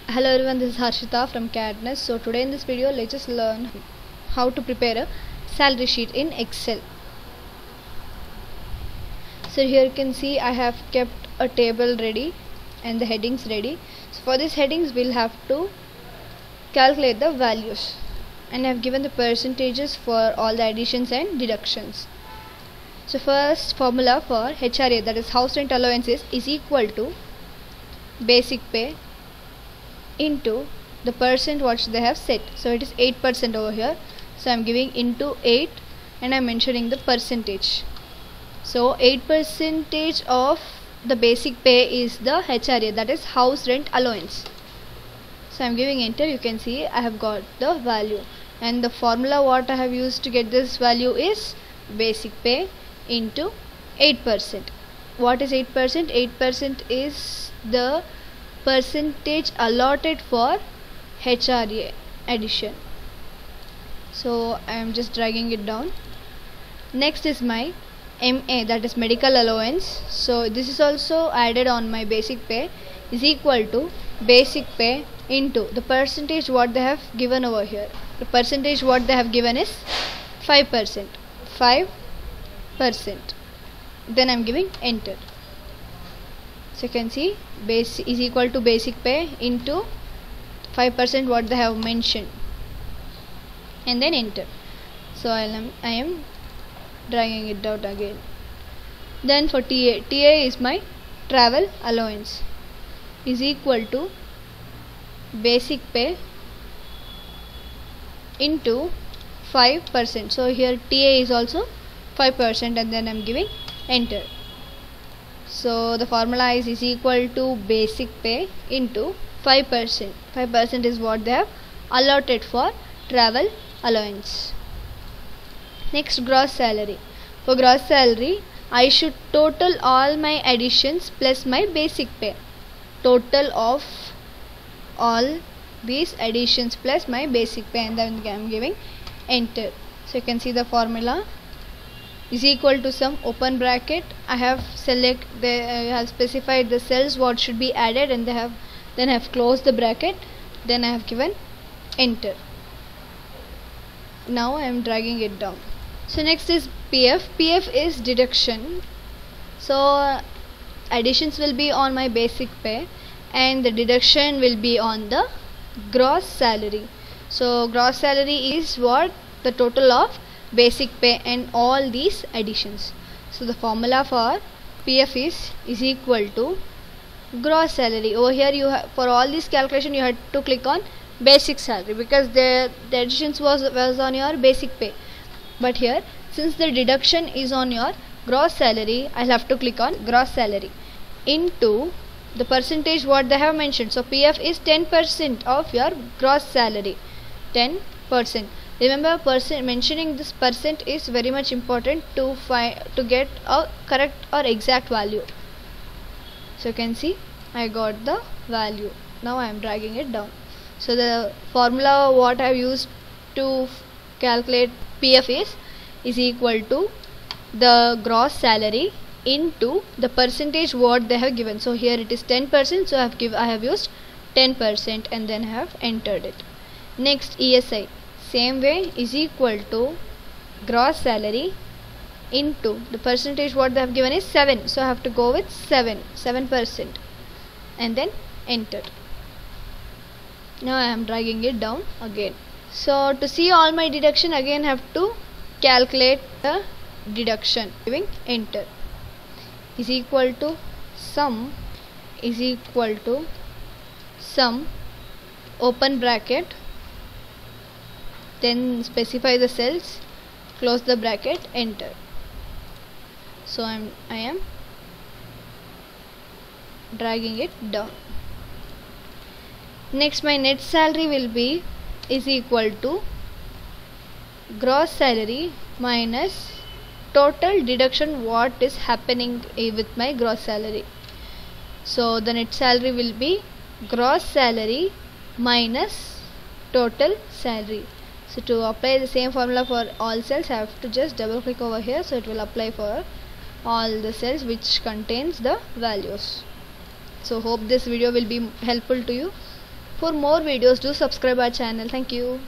Hello everyone, this is Harshita from CAD NEST. So today in this video, let's just learn how to prepare a salary sheet in Excel. So here you can see I have kept a table ready and the headings ready. So for these headings we'll have to calculate the values, and I have given the percentages for all the additions and deductions. So first formula for HRA, that is house rent allowances, is equal to basic pay into the percent what they have set. So it is 8% over here, so I am giving into 8 and I am mentioning the percentage. So 8% of the basic pay is the HRA, that is house rent allowance. So I am giving enter. You can see I have got the value, and the formula what I have used to get this value is basic pay into 8%. What is 8%? 8% is the percentage allotted for HRA addition. So I am just dragging it down. Next is my MA, that is medical allowance. So this is also added on my basic pay, is equal to basic pay into the percentage what they have given over here. The percentage what they have given is 5%. 5%. Then I am giving enter. So you can see base is equal to basic pay into 5% what they have mentioned, and then enter. So I am dragging it down again. Then for TA is my travel allowance, is equal to basic pay into 5%. So here TA is also 5%, and then I am giving enter. So the formula is equal to basic pay into 5%. 5% is what they have allotted for travel allowance. Next, gross salary. For gross salary, I should total all my additions plus my basic pay. Total of all these additions plus my basic pay, and then I am giving enter. So you can see the formula is equal to some open bracket. I have specified the cells what should be added, and then I have closed the bracket, then I have given enter. Now I am dragging it down. So next is PF. PF is deduction. So additions will be on my basic pay and the deduction will be on the gross salary. So gross salary is what? The total of basic pay and all these additions. So the formula for PF is equal to gross salary. Over here for all this calculation you had to click on basic salary because the additions was on your basic pay, but here since the deduction is on your gross salary, I'll have to click on gross salary into the percentage what they have mentioned. So PF is 10% of your gross salary. 10%. Remember, mentioning this percent is very much important to get a correct or exact value. So you can see I got the value. Now I am dragging it down. So the formula what I have used to calculate PF is equal to the gross salary into the percentage what they have given. So here it is 10%, so I have used 10% and then I have entered it. Next, ESI, same way, is equal to gross salary into the percentage what they have given is 7, so I have to go with 7%, and then enter. Now I am dragging it down again. So to see all my deduction, again have to calculate the deduction, giving enter. Is equal to sum is equal to sum open bracket, then specify the cells, close the bracket, enter. So I am dragging it down. Next, my net salary will be is equal to gross salary minus total deduction what is happening with my gross salary. So the net salary will be gross salary minus total salary. So to apply the same formula for all cells, I have to just double click over here, so it will apply for all the cells which contains the values. So hope this video will be helpful to you. For more videos, do subscribe our channel. Thank you.